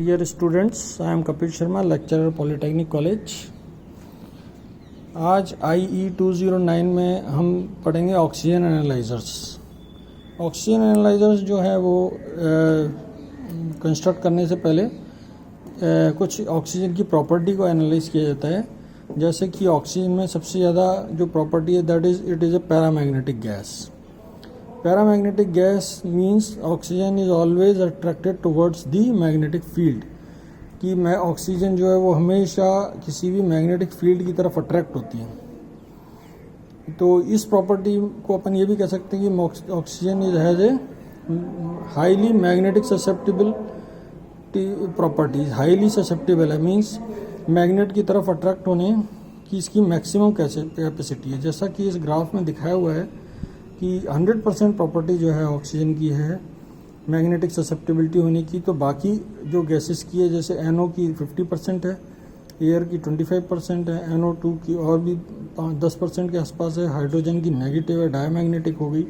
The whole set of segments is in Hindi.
Dear students, I am Kapil Sharma, lecturer polytechnic college. आज IE 209 में हम पढ़ेंगे ऑक्सीजन एनालाइजर्स। ऑक्सीजन एनालाइजर्स जो है वो कंस्ट्रक्ट करने से पहले कुछ ऑक्सीजन की प्रॉपर्टी को एनालाइज किया जाता है। जैसे कि ऑक्सीजन में सबसे ज़्यादा जो प्रॉपर्टी है that is it is a paramagnetic gas. Paramagnetic gas means oxygen is always attracted towards the magnetic field, कि मैं ऑक्सीजन जो है वो हमेशा किसी भी मैग्नेटिक फील्ड की तरफ अट्रैक्ट होती है। तो इस प्रॉपर्टी को अपन ये भी कह सकते हैं कि oxygen is has a highly magnetic susceptible property. Highly susceptible है मीन्स मैग्नेट की तरफ अट्रैक्ट होने की इसकी मैक्सिमम कैपेसिटी है। जैसा कि इस ग्राफ में दिखाया हुआ है कि 100% प्रॉपर्टी जो है ऑक्सीजन की है मैग्नेटिक ससेप्टिबिलिटी होने की। तो बाकी जो गैसेस की है, जैसे NO की 50% है, एयर की 25% है, NO2 की और भी 10% के आसपास है, हाइड्रोजन की नेगेटिव है, डायमैग्नेटिक हो गई।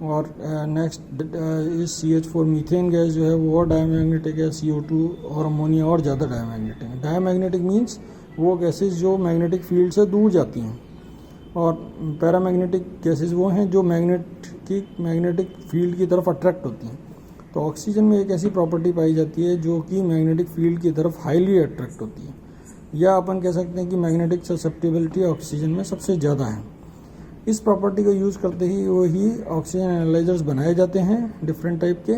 और नेक्स्ट इस CH4 मीथेन गैस जो है वो और डायमैग्नेटिक है, CO2 और अमोनिया और ज़्यादा डायमैग्नेटिक है। डायमैग्नेटिक मीन्स वो गैसेस जो मैग्नेटिक फील्ड से दूर जाती हैं, और पैरामैग्नेटिक गैसेस वो हैं जो मैग्नेटिक फील्ड की तरफ अट्रैक्ट होती हैं। तो ऑक्सीजन में एक ऐसी प्रॉपर्टी पाई जाती है जो कि मैग्नेटिक फील्ड की तरफ हाईली अट्रैक्ट होती है, या अपन कह सकते हैं कि मैग्नेटिक ससेप्टिबिलिटी ऑक्सीजन में सबसे ज़्यादा है। इस प्रॉपर्टी को यूज़ करते ही वही ऑक्सीजन एनालाइजर्स बनाए जाते हैं डिफरेंट टाइप के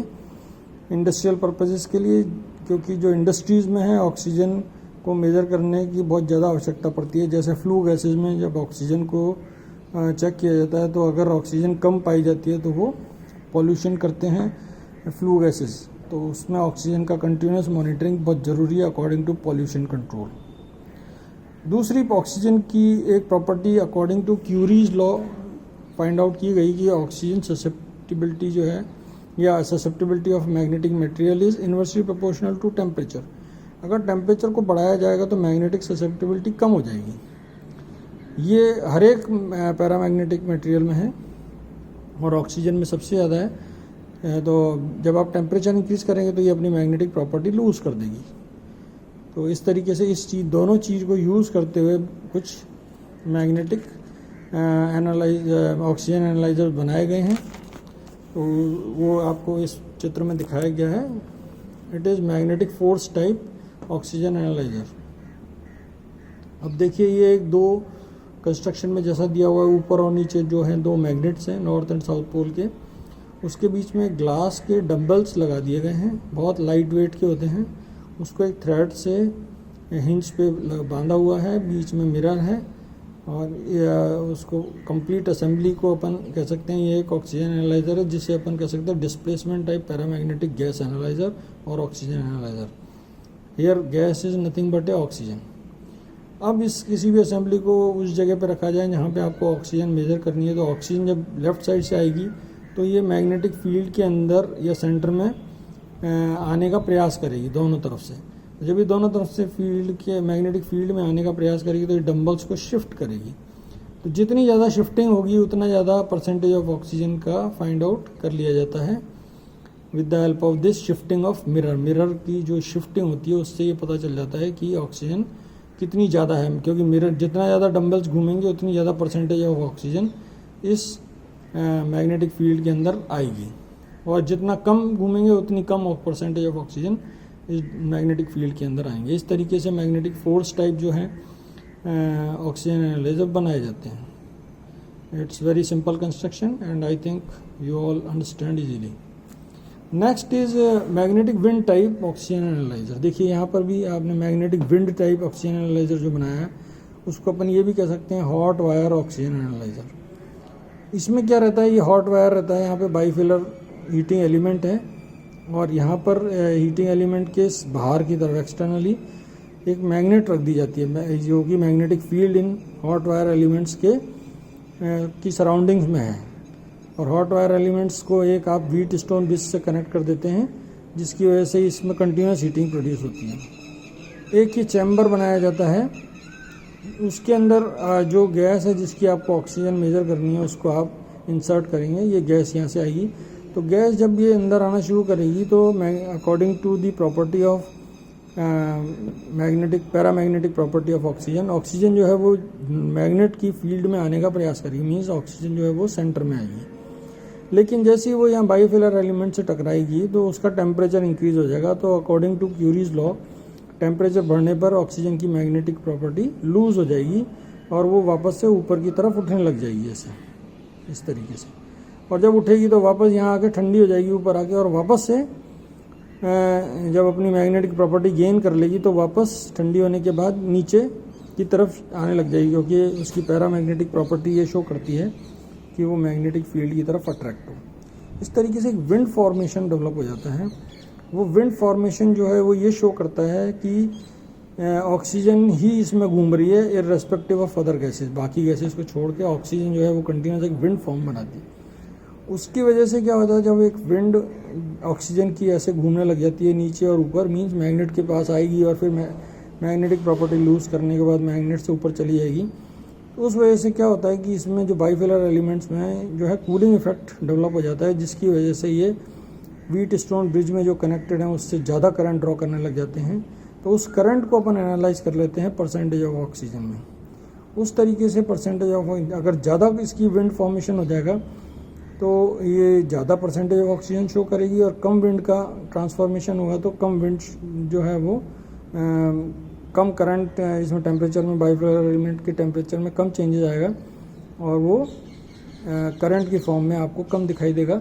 इंडस्ट्रियल पर्पजेज़ के लिए, क्योंकि जो इंडस्ट्रीज़ में है ऑक्सीजन को मेज़र करने की बहुत ज़्यादा आवश्यकता पड़ती है। जैसे फ्लू गैसेज में जब ऑक्सीजन को चेक किया जाता है तो अगर ऑक्सीजन कम पाई जाती है तो वो पॉल्यूशन करते हैं फ्लू गैसेस। तो उसमें ऑक्सीजन का कंटिन्यूस मॉनिटरिंग बहुत ज़रूरी है अकॉर्डिंग टू पॉल्यूशन कंट्रोल। दूसरी ऑक्सीजन की एक property according to Curie's law find out की गई कि ऑक्सीजन ससेप्टिबिलिटी जो है या susceptibility of magnetic material is inversely proportional to temperature. अगर टेम्परेचर को बढ़ाया जाएगा तो मैग्नेटिक ससेप्टिबिलिटी कम हो जाएगी। ये हर एक पैरामैग्नेटिक मटेरियल में है और ऑक्सीजन में सबसे ज़्यादा है। तो जब आप टेम्परेचर इंक्रीज़ करेंगे तो ये अपनी मैग्नेटिक प्रॉपर्टी लूज़ कर देगी। तो इस तरीके से दोनों चीज़ को यूज़ करते हुए कुछ मैग्नेटिक ऑक्सीजन एनालाइजर बनाए गए हैं। तो वो आपको इस चित्र में दिखाया गया है। It is magnetic force type oxygen analyser. अब देखिए ये एक दो कंस्ट्रक्शन में जैसा दिया हुआ है, ऊपर और नीचे जो हैं दो मैग्नेट्स हैं नॉर्थ एंड साउथ पोल के, उसके बीच में ग्लास के डंबल्स लगा दिए गए हैं, बहुत लाइट वेट के होते हैं। उसको एक थ्रेड से हिंज पे बांधा हुआ है, बीच में मिरर है, और उसको कंप्लीट असेंबली को अपन कह सकते हैं ये एक ऑक्सीजन एनालाइजर है, जिसे अपन कह सकते हैं displacement type paramagnetic gas analyser और oxygen analyser. Here gas is nothing but a oxygen. अब इस किसी भी असेंबली को उस जगह पर रखा जाए जहाँ पे आपको ऑक्सीजन मेजर करनी है, तो ऑक्सीजन जब लेफ़्ट साइड से आएगी तो ये मैग्नेटिक फील्ड के अंदर या सेंटर में आने का प्रयास करेगी दोनों तरफ से। जब ये दोनों तरफ से मैग्नेटिक फील्ड में आने का प्रयास करेगी तो ये डंबल्स को शिफ्ट करेगी। तो जितनी ज़्यादा शिफ्टिंग होगी उतना ज़्यादा परसेंटेज ऑफ ऑक्सीजन का फाइंड आउट कर लिया जाता है with the help of this shifting of mirror. Mirror की जो शिफ्टिंग होती है उससे ये पता चल जाता है कि ऑक्सीजन कितनी ज़्यादा है, क्योंकि मिरर जितना ज़्यादा डंबल्स घूमेंगे उतनी ज़्यादा परसेंटेज ऑफ ऑक्सीजन इस मैग्नेटिक फील्ड के अंदर आएगी, और जितना कम घूमेंगे उतनी कम परसेंटेज ऑफ ऑक्सीजन इस मैग्नेटिक फील्ड के अंदर आएंगे। इस तरीके से मैग्नेटिक फोर्स टाइप जो है ऑक्सीजन एनालाइजर बनाए जाते हैं। It's very simple construction and I think you all understand easily. Next is magnetic wind type oxygen analyser. देखिए यहाँ पर भी आपने magnetic wind type oxygen analyser जो बनाया है उसको अपन ये भी कह सकते हैं हॉट वायर ऑक्सीजन एनालाइजर। इसमें क्या रहता है, ये हॉट वायर रहता है, यहाँ पे बाईफिलर हीटिंग एलिमेंट है, और यहाँ पर हीटिंग एलिमेंट के बाहर की तरफ एक्सटर्नली एक मैग्नेट रख दी जाती है जो कि magnetic field in hot wire elements की सराउंडिंग्स में है। और हॉट वायर एलिमेंट्स को एक आप व्हीट स्टोन बिस से कनेक्ट कर देते हैं, जिसकी वजह से इसमें कंटिन्यूस हीटिंग प्रोड्यूस होती है। एक ही चैम्बर बनाया जाता है, उसके अंदर जो गैस है जिसकी आपको ऑक्सीजन मेजर करनी है उसको आप इंसर्ट करेंगे। ये गैस यहाँ से आएगी, तो गैस जब ये अंदर आना शुरू करेगी तो according to the property of paramagnetic property of oxygen जो है वो मैग्नेट की फील्ड में आने का प्रयास करेगी, मीन्स ऑक्सीजन जो है वो सेंटर में आएगी। लेकिन जैसे ही वो यहाँ बाइफिलर एलिमेंट से टकराएगी तो उसका टेम्परेचर इंक्रीज हो जाएगा। तो according to Curie's law temperature बढ़ने पर ऑक्सीजन की मैग्नेटिक प्रॉपर्टी लूज हो जाएगी और वो वापस से ऊपर की तरफ उठने लग जाएगी, ऐसे इस तरीके से। और जब उठेगी तो वापस यहाँ आके ठंडी हो जाएगी ऊपर आके, और वापस से जब अपनी मैग्नेटिक प्रॉपर्टी गेन कर लेगी तो वापस ठंडी होने के बाद नीचे की तरफ आने लग जाएगी, क्योंकि उसकी पैरामैग्नेटिक प्रॉपर्टी ये शो करती है कि वो मैग्नेटिक फील्ड की तरफ अट्रैक्ट हो। इस तरीके से एक विंड फॉर्मेशन डेवलप हो जाता है। वो विंड फॉर्मेशन जो है वो ये शो करता है कि ऑक्सीजन ही इसमें घूम रही है इररेस्पेक्टिव ऑफ अदर गैसेस। बाकी गैसेस को छोड़ के ऑक्सीजन जो है वो कंटिन्यूस एक विंड फॉर्म बनाती है। उसकी वजह से क्या होता है, जब एक विंड ऑक्सीजन की ऐसे घूमने लग जाती है नीचे और ऊपर, मीन्स मैग्नेट के पास आएगी और फिर मैग्नेटिक प्रॉपर्टी लूज करने के बाद मैग्नेट से ऊपर चली जाएगी, तो उस वजह से क्या होता है कि इसमें जो बाइफिलर एलिमेंट्स में जो है कूलिंग इफेक्ट डेवलप हो जाता है, जिसकी वजह से ये व्हीट स्टोन ब्रिज में जो कनेक्टेड हैं उससे ज़्यादा करंट ड्रॉ करने लग जाते हैं। तो उस करंट को अपन एनालाइज कर लेते हैं परसेंटेज ऑफ ऑक्सीजन में। उस तरीके से परसेंटेज ऑफ, अगर ज़्यादा इसकी विंड फॉर्मेशन हो जाएगा तो ये ज़्यादा परसेंटेज ऑफ ऑक्सीजन शो करेगी, और कम विंड का ट्रांसफॉर्मेशन होगा तो कम विंड जो है वो कम करंट, इसमें टेम्परेचर में बाइफिलर एलिमेंट के टेम्परेचर में कम चेंजेस आएगा और वो करंट की फॉर्म में आपको कम दिखाई देगा।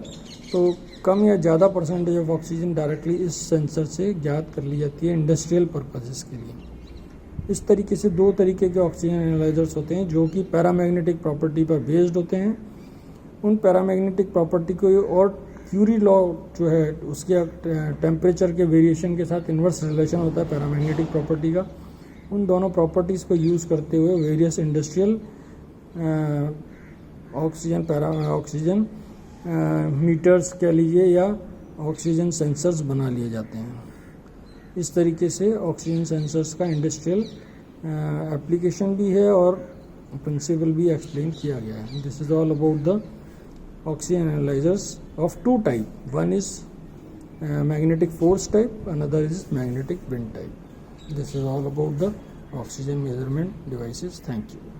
तो कम या ज़्यादा परसेंटेज ऑफ ऑक्सीजन डायरेक्टली इस सेंसर से ज्ञात कर ली जाती है इंडस्ट्रियल पर्पसेस के लिए। इस तरीके से दो तरीके के ऑक्सीजन एनालाइजर्स होते हैं जो कि पैरामैग्नेटिक प्रॉपर्टी पर बेस्ड होते हैं। उन पैरामैग्नेटिक प्रॉपर्टी को और क्यूरी लॉ जो है उसके टेम्परेचर के वेरिएशन के साथ इन्वर्स रिलेशन होता है पैरामैग्नेटिक प्रॉपर्टी का। उन दोनों प्रॉपर्टीज़ को यूज़ करते हुए वेरियस इंडस्ट्रियल ऑक्सीजन मीटर्स कह लीजिए या ऑक्सीजन सेंसर्स बना लिए जाते हैं। इस तरीके से ऑक्सीजन सेंसर्स का इंडस्ट्रियल एप्लीकेशन भी है और प्रिंसिपल भी एक्सप्लेन किया गया है। This is all about the oxygen analyzers of two type. One is magnetic force type, another is magnetic wind type. This is all about the oxygen measurement devices. Thank you.